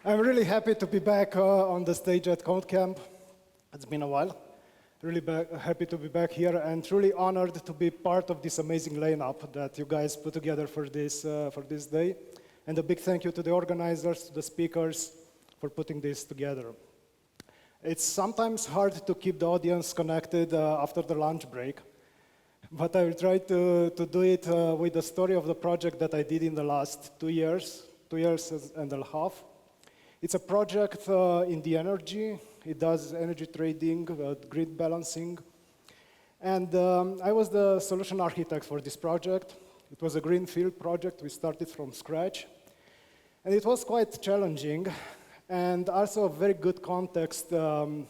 I'm really happy to be back on the stage at CodeCamp. It's been a while. Really happy to be back here and truly honored to be part of this amazing lineup that you guys put together for this day. And a big thank you to the organizers, to the speakers for putting this together. It's sometimes hard to keep the audience connected after the lunch break, but I will try to do it with the story of the project that I did in the last 2 years and a half. It's a project in the energy. It does energy trading, grid balancing. And I was the solution architect for this project. It was a greenfield project. We started from scratch. And it was quite challenging and also a very good context to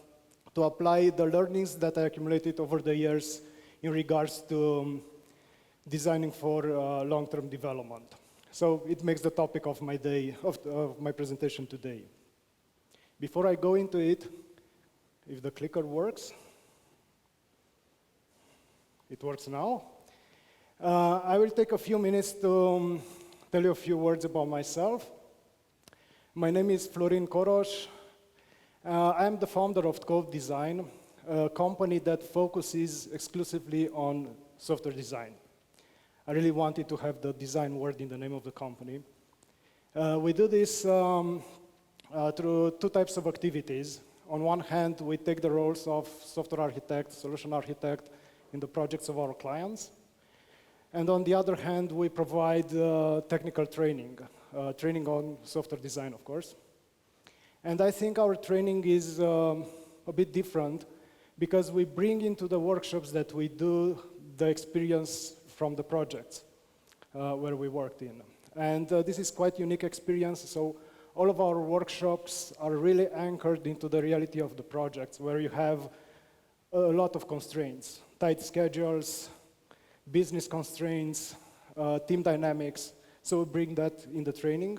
apply the learnings that I accumulated over the years in regards to designing for long-term development. So it makes the topic of my day, of my presentation today. Before I go into it, if the clicker works, it works now. I will take a few minutes to tell you a few words about myself. My name is Florin Coros. I am the founder of Code Design, a company that focuses exclusively on software design. I really wanted to have the design word in the name of the company. We do this through two types of activities. On one hand, we take the roles of software architect, solution architect in the projects of our clients. And on the other hand, we provide technical training, training on software design, of course. And I think our training is a bit different because we bring into the workshops that we do the experience from the projects where we worked in. And this is quite unique experience, so all of our workshops are really anchored into the reality of the projects where you have a lot of constraints, tight schedules, business constraints, team dynamics, so we bring that in the training.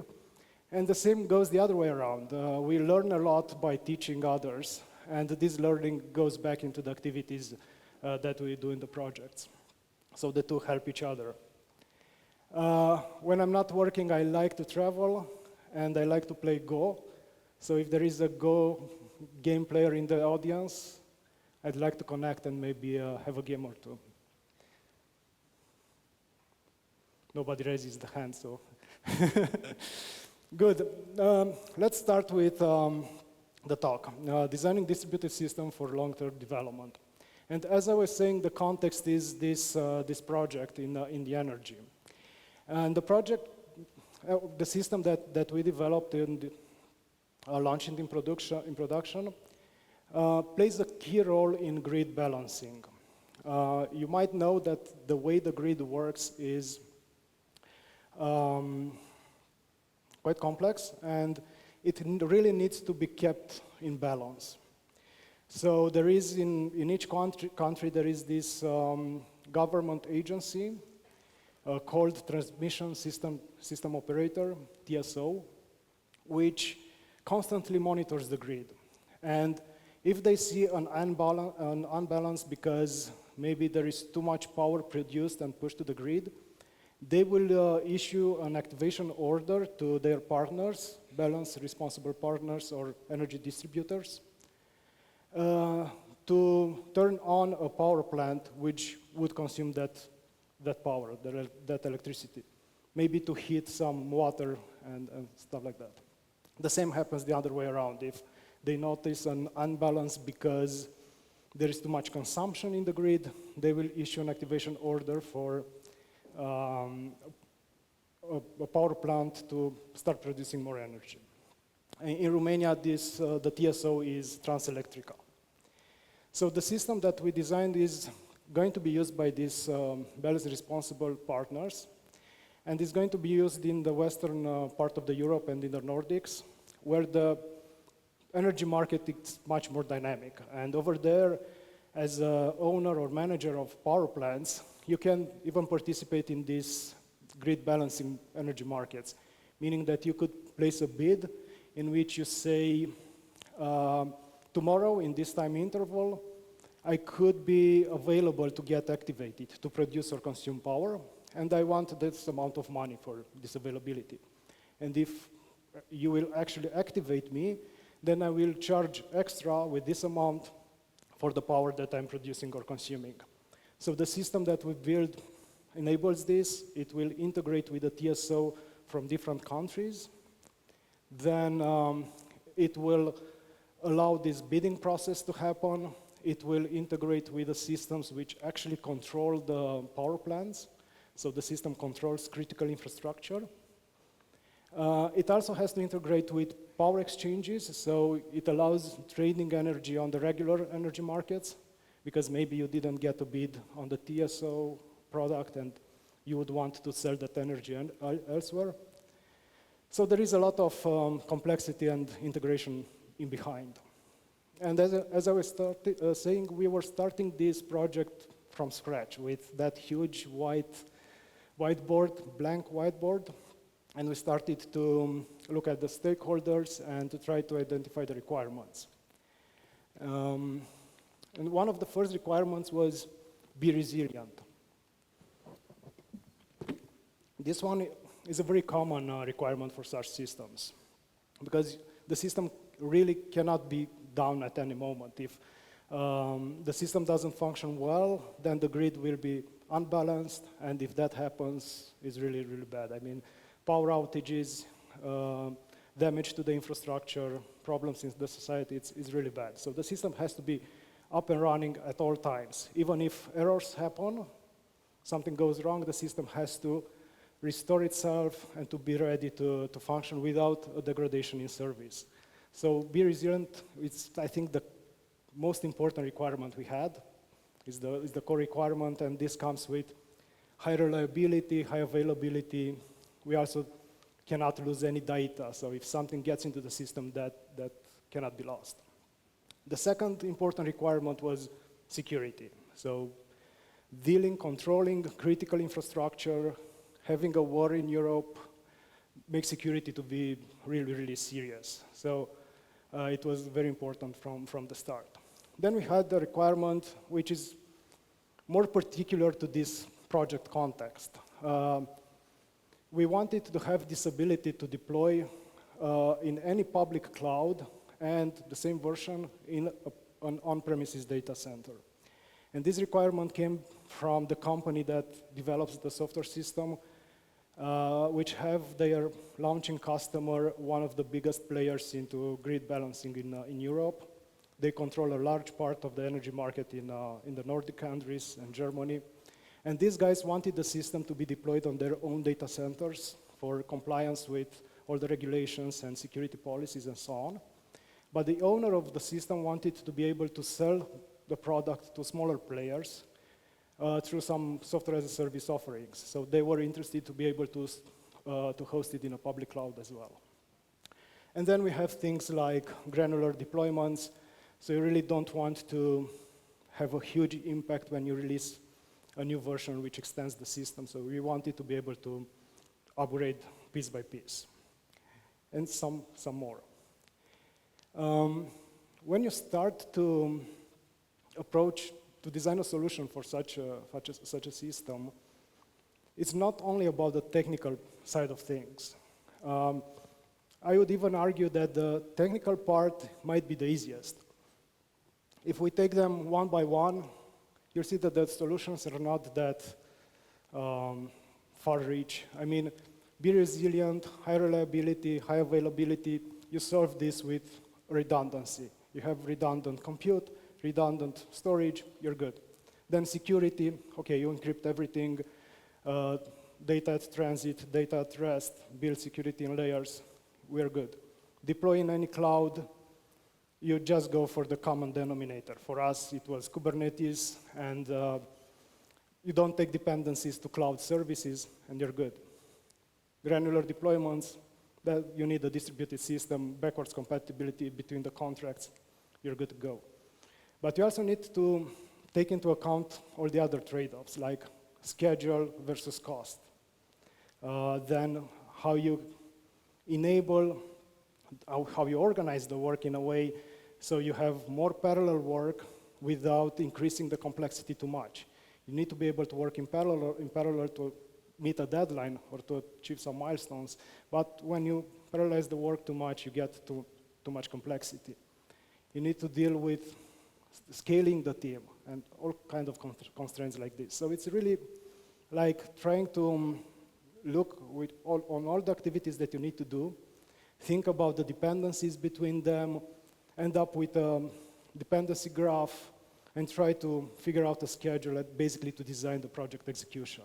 And the same goes the other way around. We learn a lot by teaching others, and this learning goes back into the activities that we do in the projects. So the two help each other. When I'm not working, I like to travel, and I like to play Go. So if there is a Go game player in the audience, I'd like to connect and maybe have a game or two. Nobody raises the hand, so. Good. Let's start with the talk, designing distributed system for long-term development. And as I was saying, the context is this project in the energy. And the project, the system that we developed and launched in production plays a key role in grid balancing. You might know that the way the grid works is quite complex, and it really needs to be kept in balance. So there is in each country there is this government agency called Transmission System Operator, TSO, which constantly monitors the grid. And if they see an unbalance because maybe there is too much power produced and pushed to the grid, they will issue an activation order to their partners, balance responsible partners or energy distributors, to turn on a power plant which would consume that power, that electricity, maybe to heat some water and stuff like that. The same happens the other way around. If they notice an unbalance because there is too much consumption in the grid, they will issue an activation order for a power plant to start producing more energy. In Romania, the TSO is Transelectrica. So the system that we designed is going to be used by these balance responsible partners, and is going to be used in the western part of the Europe and in the Nordics, where the energy market is much more dynamic. And over there, as an owner or manager of power plants, you can even participate in these grid balancing energy markets, meaning that you could place a bid in which you say, tomorrow in this time interval, I could be available to get activated, to produce or consume power, and I want this amount of money for this availability. And if you will actually activate me, then I will charge extra with this amount for the power that I'm producing or consuming. So the system that we build enables this. It will integrate with the TSO from different countries. Then it will allow this bidding process to happen. It will integrate with the systems which actually control the power plants. So the system controls critical infrastructure. It also has to integrate with power exchanges, so it allows trading energy on the regular energy markets, because maybe you didn't get a bid on the TSO product and you would want to sell that energy elsewhere. So there is a lot of complexity and integration in behind. And as I was saying, we were starting this project from scratch with that huge whiteboard, blank whiteboard. And we started to look at the stakeholders and to try to identify the requirements. And one of the first requirements was be resilient. This one is a very common requirement for such systems, because the system really cannot be down at any moment. If the system doesn't function well, then the grid will be unbalanced, and if that happens, it's really, really bad. I mean, power outages, damage to the infrastructure, problems in the society, it's really bad. So the system has to be up and running at all times. Even if errors happen, something goes wrong, the system has to restore itself and to be ready to function without a degradation in service. So be resilient, it's, I think, the most important requirement we had, is the core requirement, and this comes with high reliability, high availability. We also cannot lose any data, so if something gets into the system, that cannot be lost. The second important requirement was security. So controlling critical infrastructure, having a war in Europe, makes security to be really, really serious. So it was very important from the start. Then we had the requirement, which is more particular to this project context. We wanted to have this ability to deploy in any public cloud and the same version in an on-premises data center. And this requirement came from the company that develops the software system, which have their launching customer, one of the biggest players into grid balancing in Europe. They control a large part of the energy market in the Nordic countries and Germany. And these guys wanted the system to be deployed on their own data centers for compliance with all the regulations and security policies and so on. But the owner of the system wanted to be able to sell the product to smaller players through some software as a service offerings. So they were interested to be able to host it in a public cloud as well. And then we have things like granular deployments. So you really don't want to have a huge impact when you release a new version which extends the system. So we wanted to be able to upgrade piece by piece. And some more. When you start to approach to design a solution for such a system, it's not only about the technical side of things. I would even argue that the technical part might be the easiest. If we take them one by one, you'll see that the solutions are not that far-reach. I mean, be resilient, high reliability, high availability. You solve this with redundancy. You have redundant compute, redundant storage, you're good. Then security, okay, you encrypt everything, data at transit, data at rest, build security in layers, we're good. Deploy in any cloud, you just go for the common denominator. For us, it was Kubernetes, and you don't take dependencies to cloud services, and you're good. Granular deployments, that you need a distributed system, backwards compatibility between the contracts, you're good to go. But you also need to take into account all the other trade-offs, like schedule versus cost. Then how you enable, how you organize the work in a way so you have more parallel work without increasing the complexity too much. You need to be able to work in parallel to meet a deadline or to achieve some milestones. But when you parallelize the work too much, you get too much complexity. You need to deal with scaling the team and all kinds of constraints like this. So it's really like trying to look on all the activities that you need to do, think about the dependencies between them, end up with a dependency graph, and try to figure out a schedule basically to design the project execution.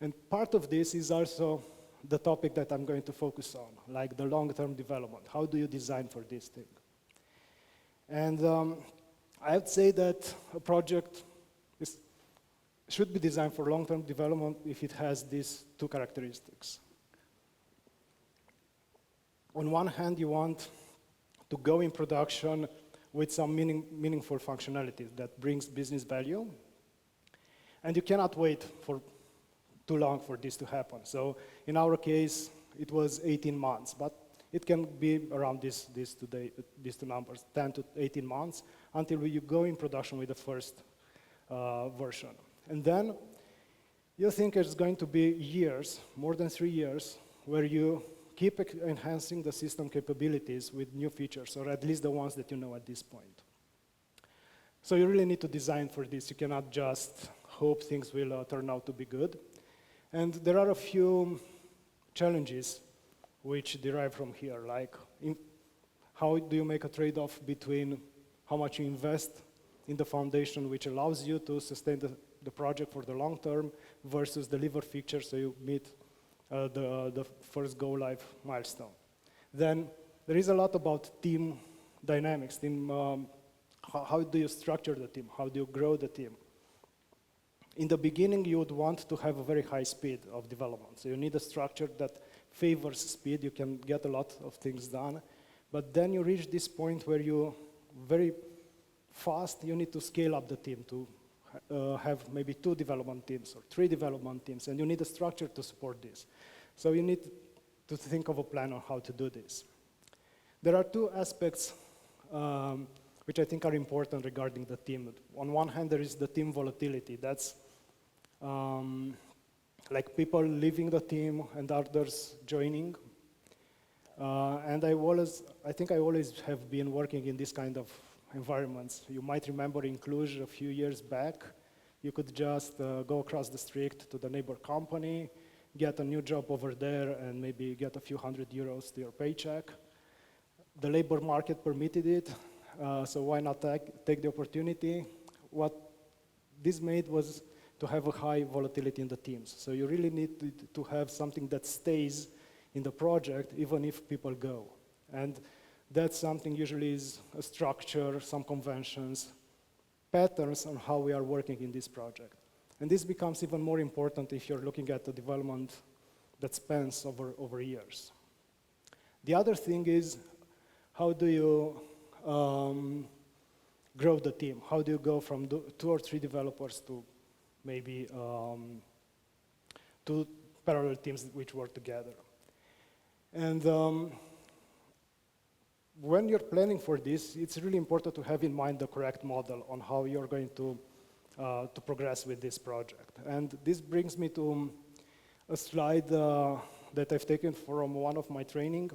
And part of this is also the topic that I'm going to focus on, like the long-term development. How do you design for this thing? And I'd say that a project should be designed for long-term development if it has these two characteristics. On one hand, you want to go in production with some meaningful functionality that brings business value. And you cannot wait for too long for this to happen. So in our case, it was 18 months, but it can be around these two numbers, 10 to 18 months, until you go in production with the first version. And then you think it's going to be years, more than 3 years, where you keep enhancing the system capabilities with new features, or at least the ones that you know at this point. So you really need to design for this. You cannot just hope things will turn out to be good. And there are a few challenges which derive from here, like how do you make a trade-off between how much you invest in the foundation, which allows you to sustain the project for the long term, versus deliver features so you meet the first go-live milestone. Then there is a lot about team dynamics, how do you structure the team, how do you grow the team. In the beginning, you would want to have a very high speed of development. So you need a structure that favors speed. You can get a lot of things done. But then you reach this point where you very fast, you need to scale up the team to have maybe 2 development teams or 3 development teams, and you need a structure to support this. So you need to think of a plan on how to do this. There are 2 aspects which I think are important regarding the team. On one hand, there is the team volatility. That's like people leaving the team and others joining. And I think I always have been working in this kind of environments. You might remember in Cluj a few years back, you could just go across the street to the neighbor company, get a new job over there, and maybe get a few €100 to your paycheck. The labor market permitted it, so why not take the opportunity? What this made was to have a high volatility in the teams. So you really need to have something that stays in the project even if people go. And that's something usually is a structure, some conventions, patterns on how we are working in this project. And this becomes even more important if you're looking at the development that spans over years. The other thing is, how do you grow the team? How do you go from 2 or 3 developers to maybe 2 parallel teams which work together? And when you're planning for this, it's really important to have in mind the correct model on how you're going to progress with this project. And this brings me to a slide that I've taken from one of my training.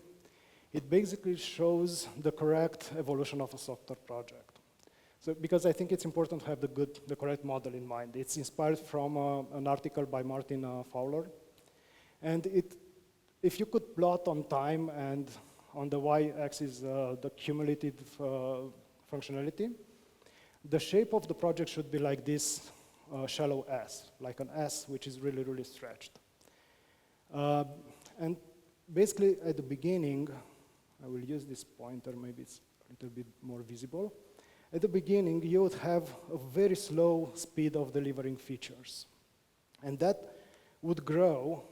It basically shows the correct evolution of a software project. So, because I think it's important to have the correct model in mind. It's inspired from an article by Martin Fowler. And if you could plot on time and on the y-axis the cumulative functionality, the shape of the project should be like this shallow S, like an S which is really, really stretched. And basically at the beginning, I will use this pointer, maybe it's a little bit more visible. At the beginning, you would have a very slow speed of delivering features. And that would grow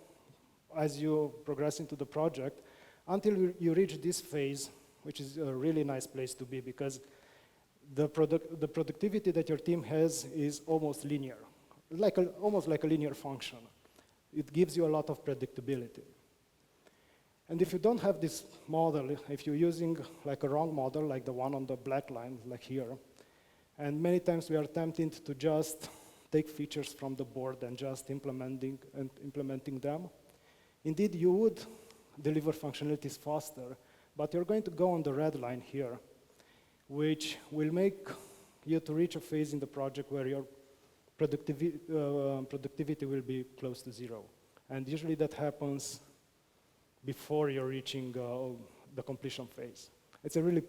as you progress into the project until you reach this phase, which is a really nice place to be because the productivity that your team has is almost linear, almost like a linear function. It gives you a lot of predictability. And if you don't have this model, if you're using like a wrong model, like the one on the black line, like here, and many times we are tempted to just take features from the board and just implementing them. Indeed, you would deliver functionalities faster, but you're going to go on the red line here, which will make you to reach a phase in the project where your productivity will be close to zero. And usually that happens before you're reaching the completion phase. It's a really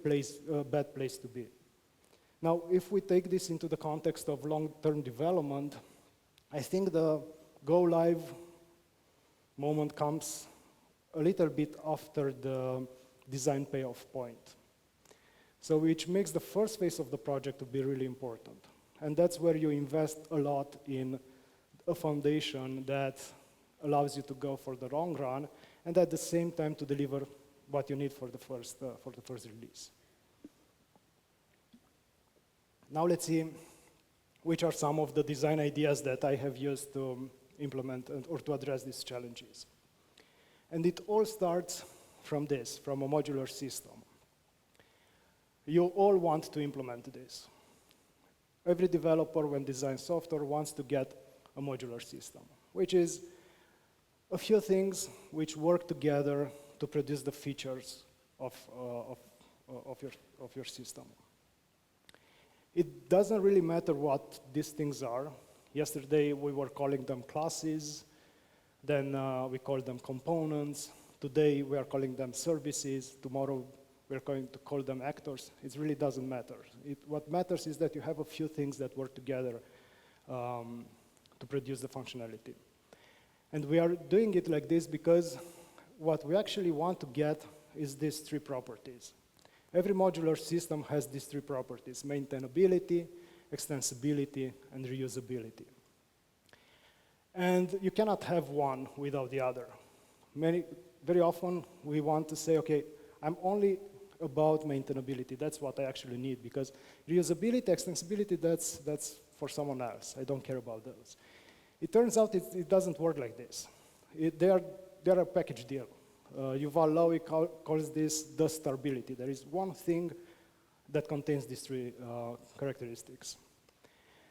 bad place to be. Now, if we take this into the context of long-term development, I think the go-live moment comes a little bit after the design payoff point. So which makes the first phase of the project to be really important. And that's where you invest a lot in a foundation that allows you to go for the long run, and at the same time to deliver what you need for the first release. Now let's see which are some of the design ideas that I have used to implement or to address these challenges. And it all starts from this, from a modular system. You all want to implement this. Every developer, when designs software, wants to get a modular system, which is a few things which work together to produce the features of your system. It doesn't really matter what these things are. Yesterday, we were calling them classes. Then we called them components. Today, we are calling them services. Tomorrow, we're going to call them actors. It really doesn't matter. What matters is that you have a few things that work together to produce the functionality. And we are doing it like this because what we actually want to get is these three properties. Every modular system has these three properties: maintainability, extensibility, and reusability. And you cannot have one without the other. Very often, we want to say, okay, I'm only about maintainability. That's what I actually need, because reusability, extensibility, that's for someone else. I don't care about those. It turns out it doesn't work like this. They're a package deal. Yuval Lowy calls this the stability. There is one thing that contains these three characteristics.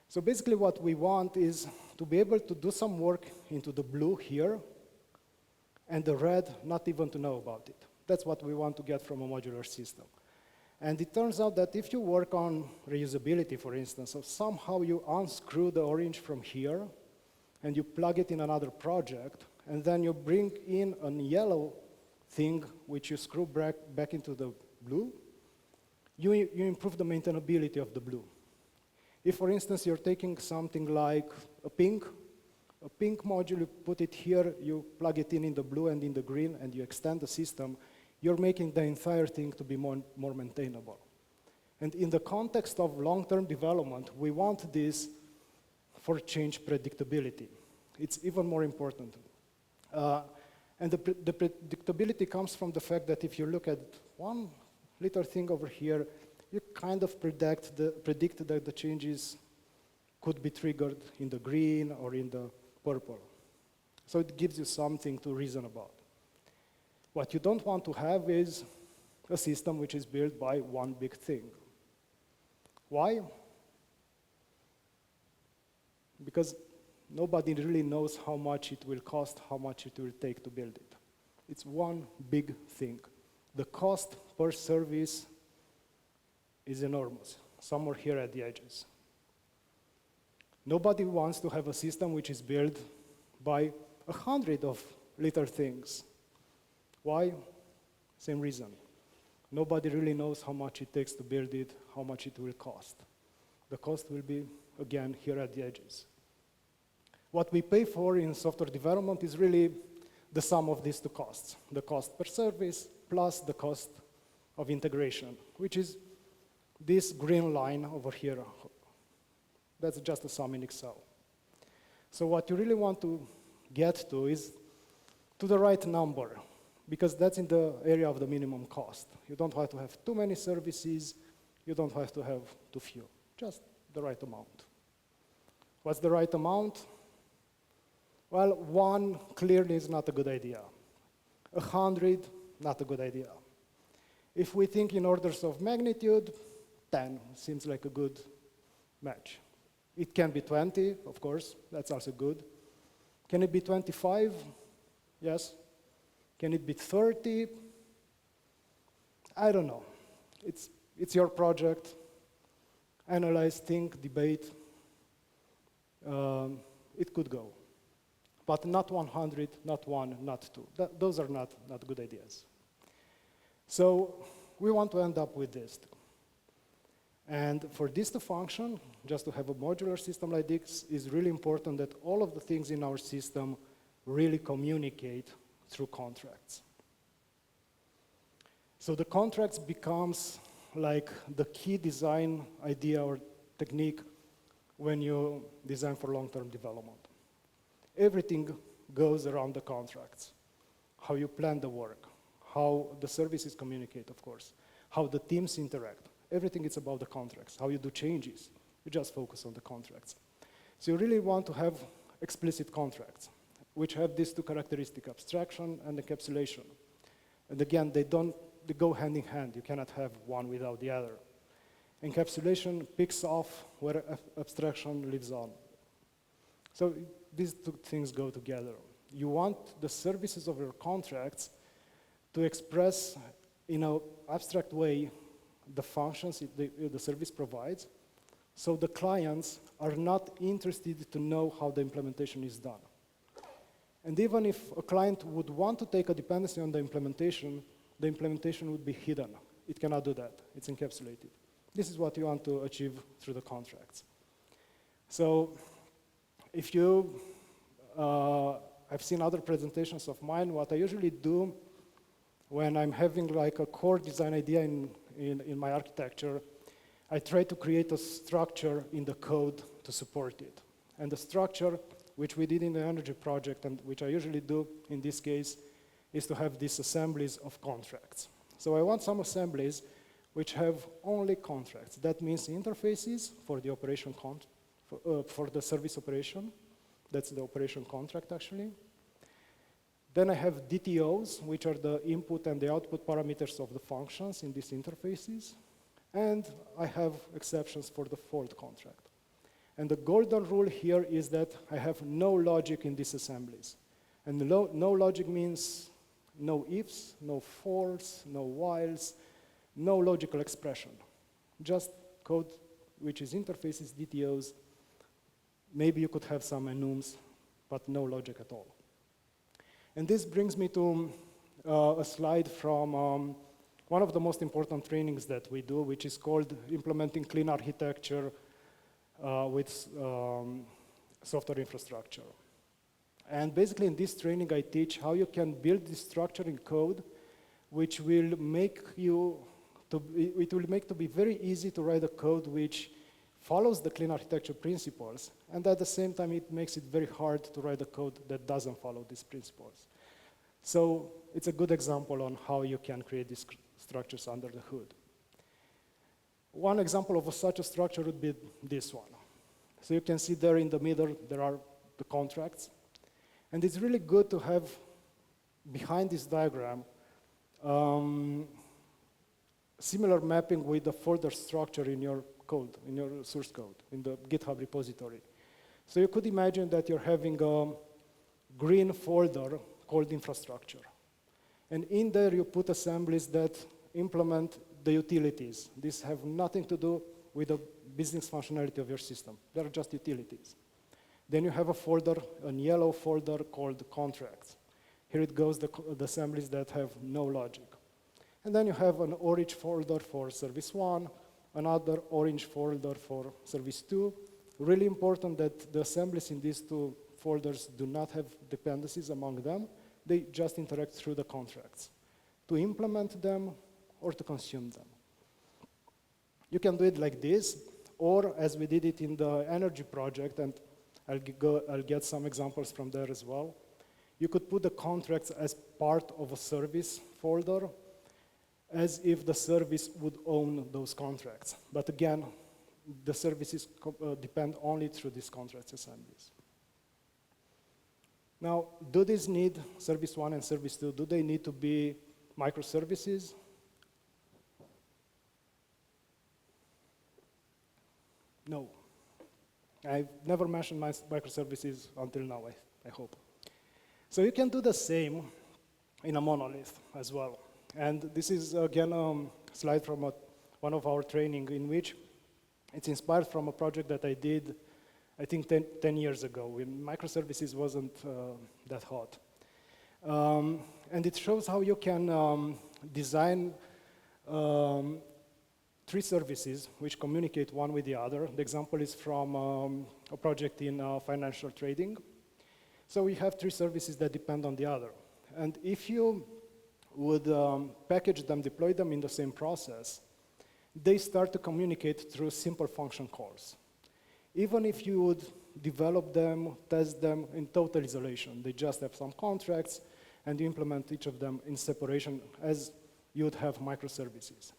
So basically what we want is to be able to do some work into the blue here, and the red not even to know about it. That's what we want to get from a modular system. And it turns out that if you work on reusability, for instance, so somehow you unscrew the orange from here, and you plug it in another project, and then you bring in a yellow thing which you screw back into the blue, you improve the maintainability of the blue. If, for instance, you're taking something like a pink module, you put it here, you plug it in the blue and in the green, and you extend the system, you're making the entire thing to be more maintainable. And in the context of long-term development, we want this for change predictability. It's even more important. And the predictability comes from the fact that if you look at one little thing over here, you kind of predict that the changes could be triggered in the green or in the purple. So it gives you something to reason about. What you don't want to have is a system which is built by one big thing. Why? Because nobody really knows how much it will cost, how much it will take to build it. It's one big thing. The cost per service is enormous, somewhere here at the edges. Nobody wants to have a system which is built by 100 of little things. Why? Same reason. Nobody really knows how much it takes to build it, how much it will cost. The cost will be, again, here at the edges. What we pay for in software development is really the sum of these two costs, the cost per service plus the cost of integration, which is this green line over here. That's just a sum in Excel. So what you really want to get to is to the right number, because that's in the area of the minimum cost. You don't have to have too many services, you don't have to have too few, just the right amount. What's the right amount? Well, 1 clearly is not a good idea. 100, not a good idea. If we think in orders of magnitude, 10 seems like a good match. It can be 20, of course, that's also good. Can it be 25? Yes. Can it be 30? I don't know. It's your project. Analyze, think, debate. It could go. But not 100, not 1, not 2. Those are not good ideas. So we want to end up with this. And for this to function, just to have a modular system like this, is really important that all of the things in our system really communicate through contracts. So the contracts becomes like the key design idea or technique when you design for long-term development. Everything goes around the contracts. How you plan the work, how the services communicate, of course, how the teams interact. Everything is about the contracts. How you do changes, you just focus on the contracts. So you really want to have explicit contracts, which have these two characteristics, abstraction and encapsulation. And again, they go hand in hand. You cannot have one without the other. Encapsulation picks off where abstraction lives on. So these two things go together. You want the services of your contracts to express in an abstract way the functions the service provides, so the clients are not interested to know how the implementation is done. And even if a client would want to take a dependency on the implementation would be hidden. It cannot do that. It's encapsulated. This is what you want to achieve through the contracts. So if you, I've seen other presentations of mine, what I usually do when I'm having like a core design idea in my architecture, I try to create a structure in the code to support it. And the structure, which we did in the energy project and which I usually do in this case, is to have these assemblies of contracts. So I want some assemblies which have only contracts. That means interfaces for the operation for the service operation. That's the operation contract, actually. Then I have DTOs, which are the input and the output parameters of the functions in these interfaces. And I have exceptions for the fault contract. And the golden rule here is that I have no logic in these assemblies. And no logic means no ifs, no fors, no whiles, no logical expression. Just code which is interfaces, DTOs. Maybe you could have some enums, but no logic at all. And this brings me to a slide from one of the most important trainings that we do, which is called Implementing Clean Architecture with Software Infrastructure. And basically in this training I teach how you can build this structure in code which will make it be very easy to write a code which follows the clean architecture principles, and at the same time it makes it very hard to write a code that doesn't follow these principles. So it's a good example on how you can create these structures under the hood. One example of such a structure would be this one. So you can see there in the middle there are the contracts. And it's really good to have behind this diagram similar mapping with the folder structure in your code, in your source code, in the GitHub repository. So you could imagine that you're having a green folder called infrastructure. And in there you put assemblies that implement the utilities. These have nothing to do with the business functionality of your system. They're just utilities. Then you have a folder, a yellow folder called contracts. Here it goes, the assemblies that have no logic. And then you have an orange folder for service 1, another orange folder for service 2. Really important that the assemblies in these two folders do not have dependencies among them. They just interact through the contracts to implement them or to consume them. You can do it like this, or as we did it in the energy project, and I'll get some examples from there as well. You could put the contracts as part of a service folder, as if the service would own those contracts. But again, the services depend only through these contracts assemblies. Now, do these need, service 1 and service 2, do they need to be microservices? No. I've never mentioned my microservices until now, I hope. So you can do the same in a monolith as well. And this is, again, a slide from one of our training in which it's inspired from a project that I did, I think, 10 years ago, when microservices wasn't that hot. And it shows how you can design 3 services which communicate one with the other. The example is from a project in financial trading. So we have 3 services that depend on the other. And if you would package them, deploy them in the same process, they start to communicate through simple function calls. Even if you would develop them, test them in total isolation, they just have some contracts, and you implement each of them in separation as you would have microservices.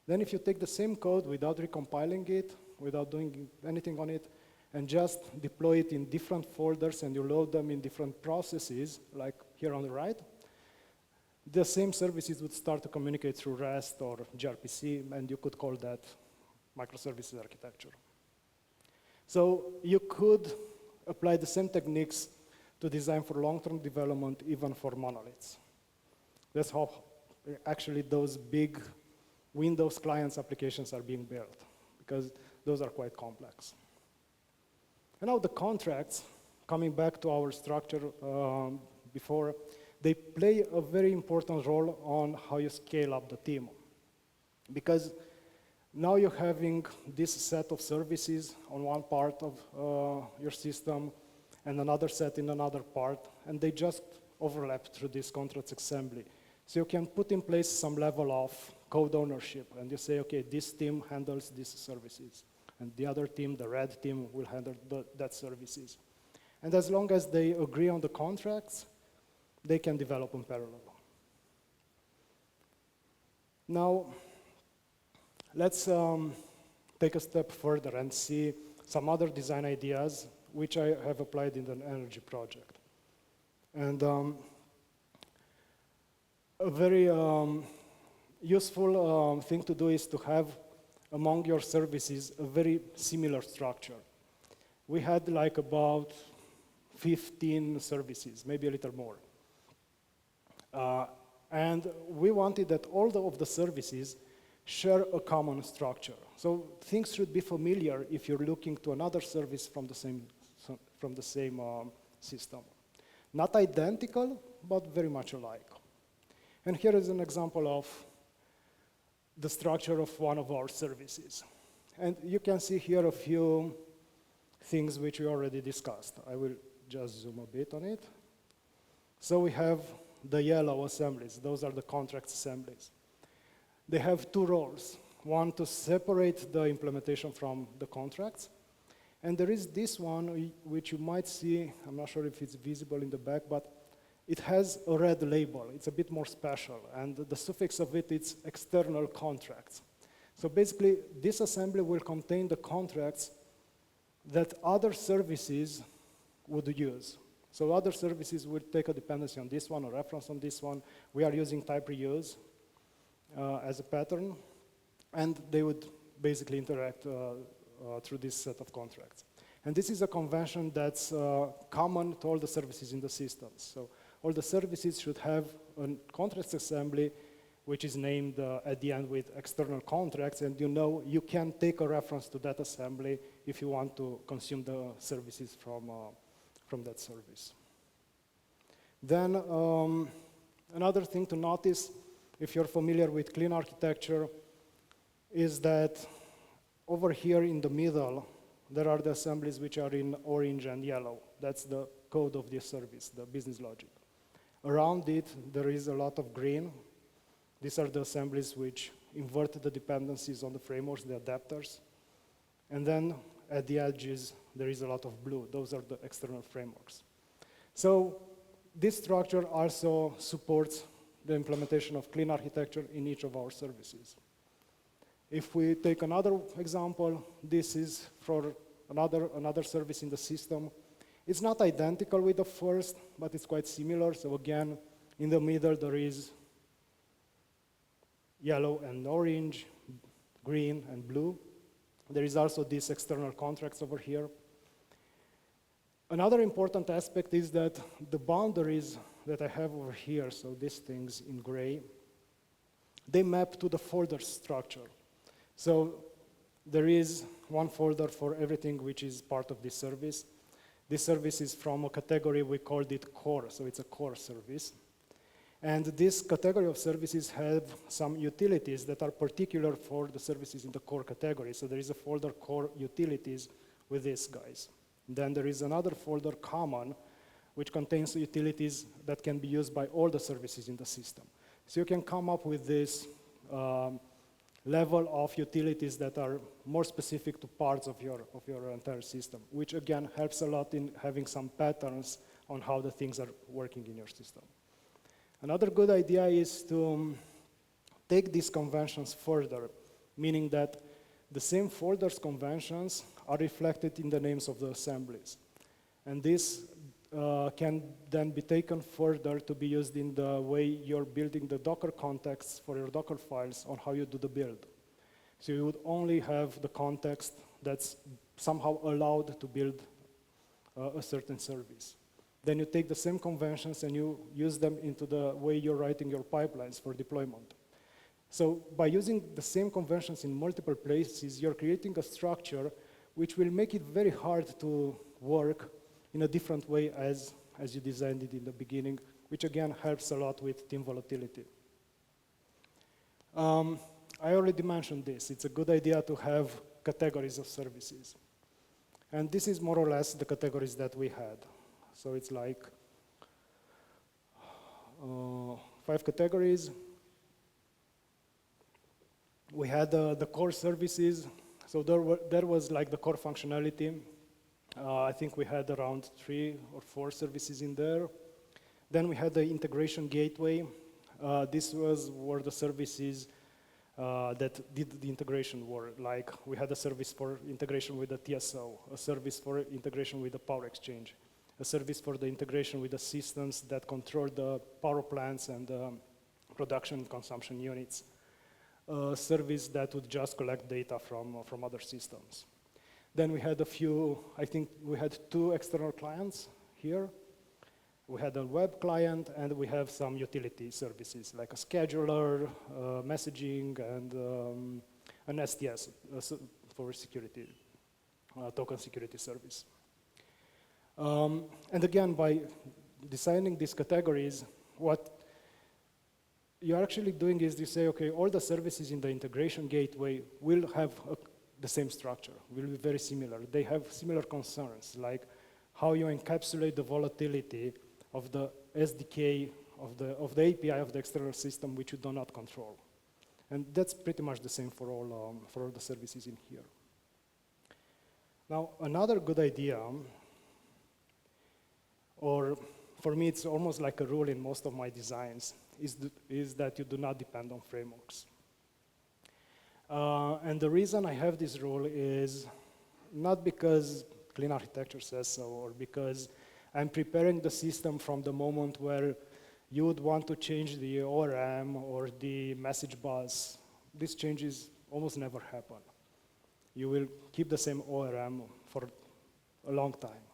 Then if you take the same code without recompiling it, without doing anything on it, and just deploy it in different folders and you load them in different processes, like here on the right, the same services would start to communicate through REST or gRPC, and you could call that microservices architecture. So you could apply the same techniques to design for long-term development, even for monoliths. That's how actually those big Windows clients applications are being built, because those are quite complex. And now the contracts, coming back to our structure before, they play a very important role on how you scale up the team. Because now you're having this set of services on one part of your system and another set in another part, and they just overlap through this contracts assembly. So you can put in place some level of code ownership, and you say, okay, this team handles these services, and the other team, the red team, will handle that services. And as long as they agree on the contracts, they can develop in parallel. Now, let's take a step further and see some other design ideas which I have applied in an energy project. And a very useful thing to do is to have among your services a very similar structure. We had like about 15 services, maybe a little more. And we wanted that all of the services share a common structure. So things should be familiar if you're looking to another service from the same system. Not identical, but very much alike. And here is an example of the structure of one of our services. And you can see here a few things which we already discussed. I will just zoom a bit on it. So we have the yellow assemblies. Those are the contract assemblies. They have 2 roles. One, to separate the implementation from the contracts. And there is this one, which you might see, I'm not sure if it's visible in the back, but it has a red label. It's a bit more special. And the suffix of it is external contracts. So basically, this assembly will contain the contracts that other services would use. So other services would take a dependency on this one, or reference on this one. We are using type reuse as a pattern, and they would basically interact through this set of contracts. And this is a convention that's common to all the services in the system. So all the services should have a contracts assembly which is named at the end with external contracts, and you know you can take a reference to that assembly if you want to consume the services from that service. Then another thing to notice, if you're familiar with clean architecture, is that over here in the middle, there are the assemblies which are in orange and yellow. That's the code of the service, the business logic. Around it, there is a lot of green. These are the assemblies which invert the dependencies on the frameworks, the adapters. And then at the edges, there is a lot of blue. Those are the external frameworks. So this structure also supports the implementation of clean architecture in each of our services. If we take another example, this is for another service in the system. It's not identical with the first, but it's quite similar. So again, in the middle, there is yellow and orange, green and blue. There is also these external contracts over here. Another important aspect is that the boundaries that I have over here, so these things in gray, they map to the folder structure. So there is one folder for everything which is part of this service. This service is from a category, we called it core, so it's a core service. And this category of services have some utilities that are particular for the services in the core category. So there is a folder core utilities with these guys. Then there is another folder common, which contains utilities that can be used by all the services in the system. So you can come up with this level of utilities that are more specific to parts of your entire system, which again helps a lot in having some patterns on how the things are working in your system. Another good idea is to take these conventions further, meaning that the same folders conventions are reflected in the names of the assemblies. And this can then be taken further to be used in the way you're building the Docker contexts for your Docker files on how you do the build. So you would only have the context that's somehow allowed to build a certain service. Then you take the same conventions and you use them into the way you're writing your pipelines for deployment. So by using the same conventions in multiple places, you're creating a structure which will make it very hard to work in a different way as you designed it in the beginning, which again helps a lot with team volatility. I already mentioned this. It's a good idea to have categories of services. And this is more or less the categories that we had. So it's like 5 categories. We had the core services. So there was like the core functionality. I think we had around 3 or 4 services in there. Then we had the integration gateway. This was where the services that did the integration were. Like we had a service for integration with the TSO, a service for integration with the power exchange, a service for the integration with the systems that control the power plants and production consumption units, a service that would just collect data from other systems. Then we had a few, I think we had 2 external clients here. We had a web client and we have some utility services like a scheduler, messaging, and an STS for security, token security service. And again, by designing these categories, what you're actually doing is you say, okay, all the services in the integration gateway will have the same structure, will be very similar. They have similar concerns, like how you encapsulate the volatility of the SDK, of the API of the external system, which you do not control. And that's pretty much the same for all the services in here. Now, another good idea, or for me, it's almost like a rule in most of my designs, is that you do not depend on frameworks. And the reason I have this rule is not because clean architecture says so, or because I'm preparing the system from the moment where you would want to change the ORM or the message bus. These changes almost never happen. You will keep the same ORM for a long time.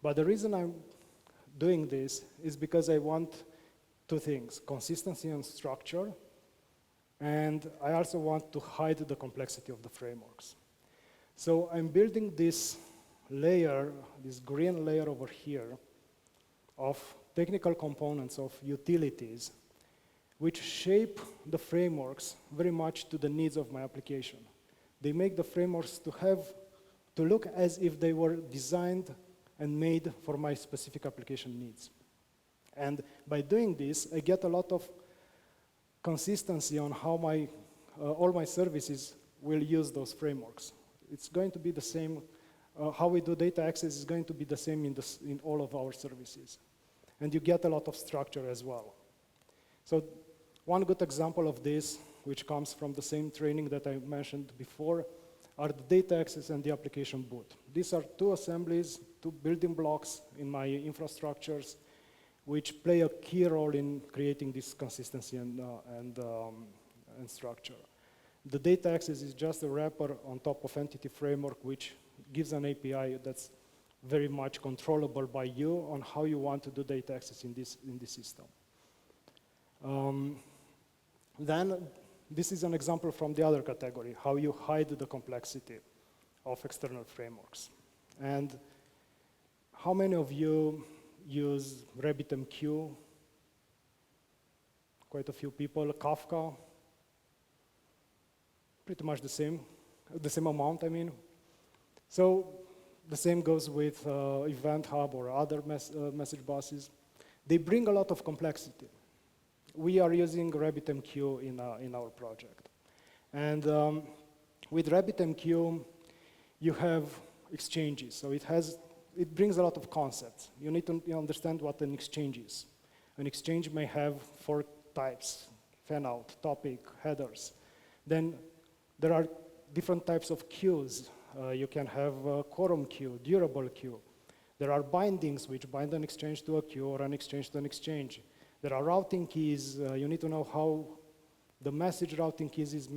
But the reason I'm doing this is because I want 2 things, consistency and structure, and I also want to hide the complexity of the frameworks. So I'm building this layer, this green layer over here, of technical components, of utilities, which shape the frameworks very much to the needs of my application. They make the frameworks to look as if they were designed and made for my specific application needs. And by doing this, I get a lot of consistency on how all my services will use those frameworks. It's going to be the same, how we do data access is going to be the same in all of our services. And you get a lot of structure as well. So one good example of this, which comes from the same training that I mentioned before, are the data access and the application boot. These are 2 assemblies, 2 building blocks in my infrastructures, which play a key role in creating this consistency and structure. The data access is just a wrapper on top of entity framework, which gives an API that's very much controllable by you on how you want to do data access in this system. Then this is an example from the other category, how you hide the complexity of external frameworks. And how many of you use RabbitMQ? Quite a few people. Kafka? Pretty much the same amount, I mean. So the same goes with Event Hub or other message buses. They bring a lot of complexity. We are using RabbitMQ in our project. And with RabbitMQ, you have exchanges. So it brings a lot of concepts. You need to understand what an exchange is. An exchange may have 4 types: fan-out, topic, headers. Then there are different types of queues. You can have a quorum queue, durable queue. There are bindings which bind an exchange to a queue or an exchange to an exchange. There are routing keys. You need to know how the message routing keys is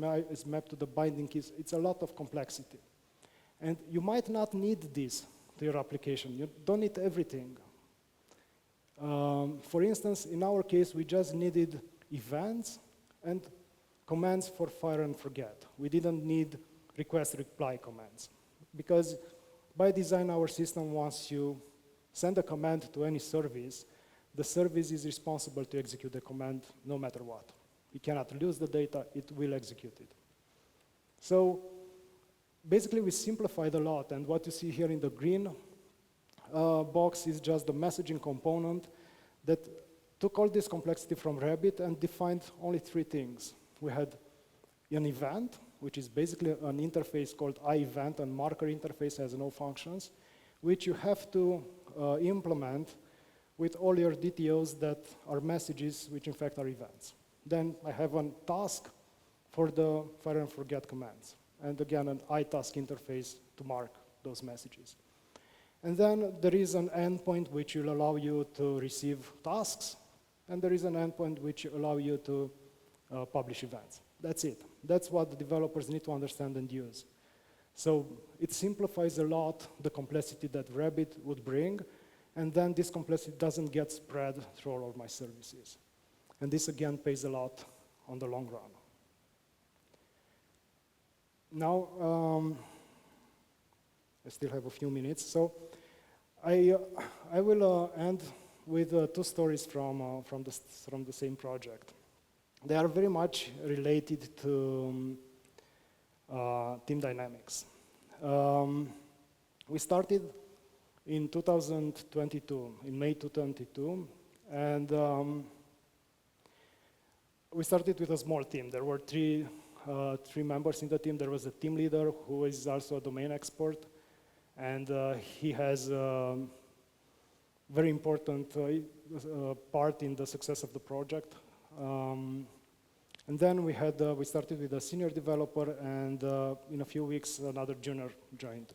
mapped to the binding keys. It's a lot of complexity. And you might not need this to your application. You don't need everything. For instance, in our case, we just needed events and commands for fire and forget. We didn't need request-reply commands. Because by design, our system, once you send a command to any service, the service is responsible to execute the command no matter what. It cannot lose the data, it will execute it. So basically, we simplified a lot, and what you see here in the green box is just the messaging component that took all this complexity from Rabbit and defined only 3 things. We had an event, which is basically an interface called iEvent, and marker interface has no functions, which you have to implement with all your DTOs that are messages, which in fact are events. Then I have a task for the fire and forget commands. And again, an iTask interface to mark those messages. And then there is an endpoint which will allow you to receive tasks, and there is an endpoint which allow you to publish events. That's it. That's what the developers need to understand and use. So it simplifies a lot the complexity that Rabbit would bring, and then this complexity doesn't get spread through all of my services. And this again pays a lot on the long run. Now, I still have a few minutes, so I will end with 2 stories from the same project. They are very much related to team dynamics. We started in 2022, in May 2022, and we started with a small team. There were three members in the team. There was a team leader who is also a domain expert, and he has a very important part in the success of the project. And then we started with a senior developer, and in a few weeks, another junior joined.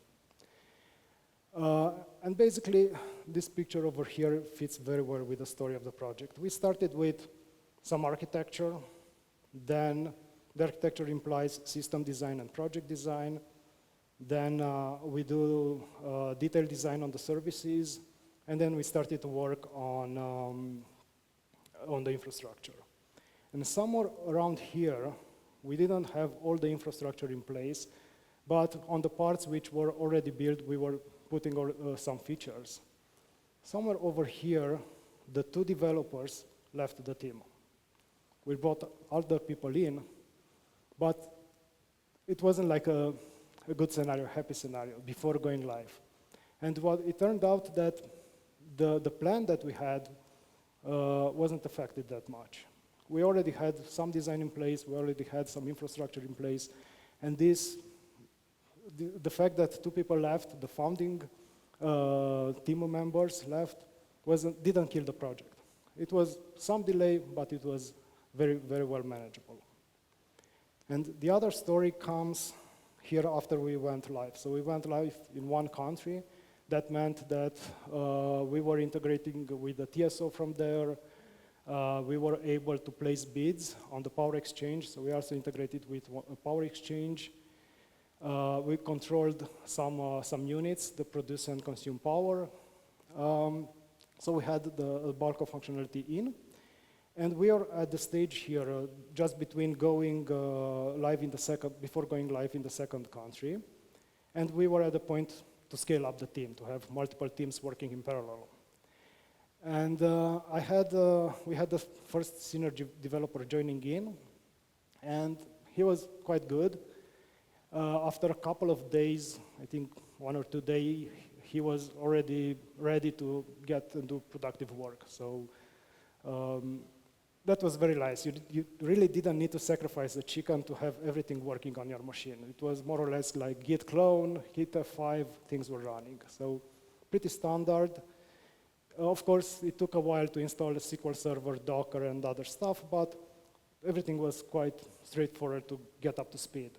And basically, this picture over here fits very well with the story of the project. We started with some architecture, then the architecture implies system design and project design. Then we do detailed design on the services, and then we started to work on the infrastructure. And somewhere around here, we didn't have all the infrastructure in place, but on the parts which were already built, we were putting some features. Somewhere over here, the 2 developers left the team. We brought other people in, but it wasn't like a good scenario, happy scenario before going live. And what it turned out that the plan that we had wasn't affected that much. We already had some design in place, we already had some infrastructure in place, and the fact that 2 people left, the founding team members left, didn't kill the project. It was some delay, but it was very, very well manageable. And the other story comes here after we went live. So we went live in 1 country. That meant that we were integrating with the TSO from there. We were able to place bids on the Power Exchange, so we also integrated with a Power Exchange. We controlled some units that produce and consume power. So we had the bulk of functionality in. And we are at the stage here, just between going live in the before going live in the second country. And we were at the point to scale up the team, to have multiple teams working in parallel. And we had the first senior developer joining in, and he was quite good. After a couple of days, I think 1 or 2 days, he was already ready to get and do productive work. So that was very nice. You really didn't need to sacrifice the chicken to have everything working on your machine. It was more or less like git clone, hit F5, things were running. So pretty standard. Of course, it took a while to install a SQL Server, Docker, and other stuff, but everything was quite straightforward to get up to speed.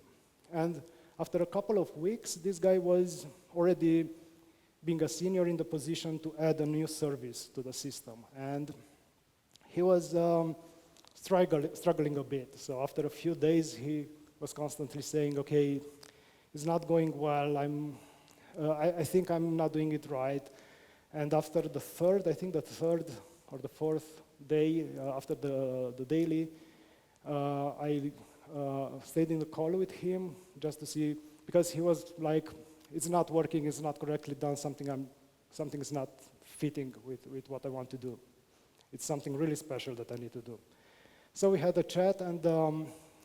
And after a couple of weeks, this guy was already being a senior in the position to add a new service to the system. And he was struggling a bit. So after a few days, he was constantly saying, okay, it's not going well. I think I'm not doing it right. And after the third or the fourth day after the daily, I stayed in the call with him just to see, because he was like, it's not working, it's not correctly done, something is not fitting with what I want to do. It's something really special that I need to do. So we had a chat, and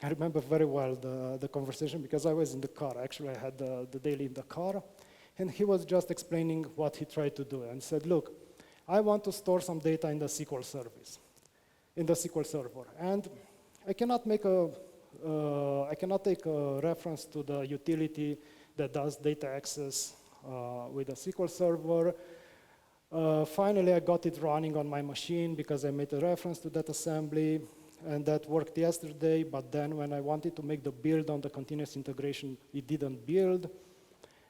I remember very well the conversation because I was in the car. Actually, I had the daily in the car, and he was just explaining what he tried to do and said, look, I want to store some data in the SQL service, in the SQL server. And I cannot take a reference to the utility that does data access with a SQL server. Finally, I got it running on my machine because I made a reference to that assembly, and that worked yesterday, but then when I wanted to make the build on the continuous integration, it didn't build.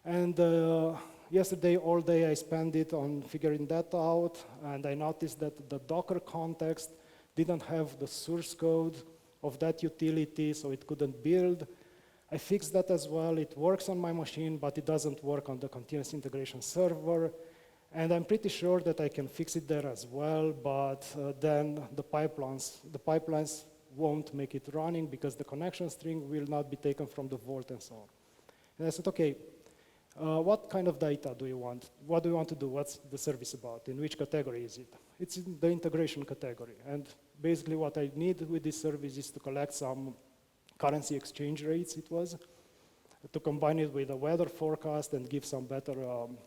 And yesterday, all day, I spent it on figuring that out, and I noticed that the Docker context didn't have the source code of that utility, so it couldn't build. I fixed that as well. It works on my machine, but it doesn't work on the continuous integration server. And I'm pretty sure that I can fix it there as well, but then the pipelines won't make it running because the connection string will not be taken from the vault and so on. And I said, okay, what kind of data do you want? What do you want to do? What's the service about? In which category is it? It's in the integration category. And basically what I need with this service is to collect some currency exchange rates, to combine it with a weather forecast and give some better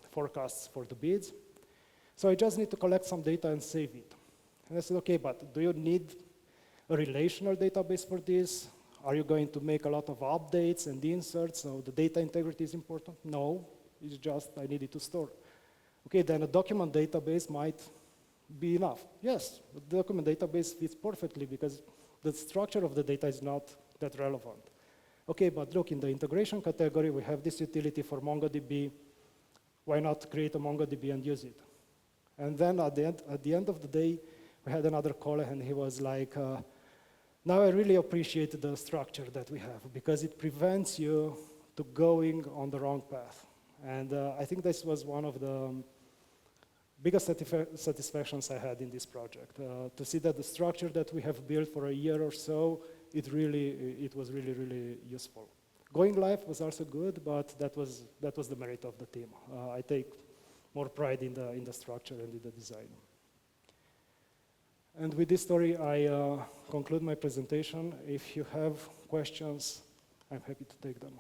forecasts for the bids. So I just need to collect some data and save it. And I said, okay, but do you need a relational database for this? Are you going to make a lot of updates and inserts, so the data integrity is important? No, it's just I need it to store. Okay, then a document database might be enough. Yes, the document database fits perfectly because the structure of the data is not that relevant. Okay, but look, in the integration category, we have this utility for MongoDB. Why not create a MongoDB and use it? And then at the end of the day, we had another call, and he was like, now I really appreciate the structure that we have because it prevents you to going on the wrong path. And I think this was one of the biggest satisfactions I had in this project, to see that the structure that we have built for a year or so, it was really, really useful. Going live was also good, but that was the merit of the team. I take more pride in the structure and in the design. And with this story, I conclude my presentation. If you have questions, I'm happy to take them.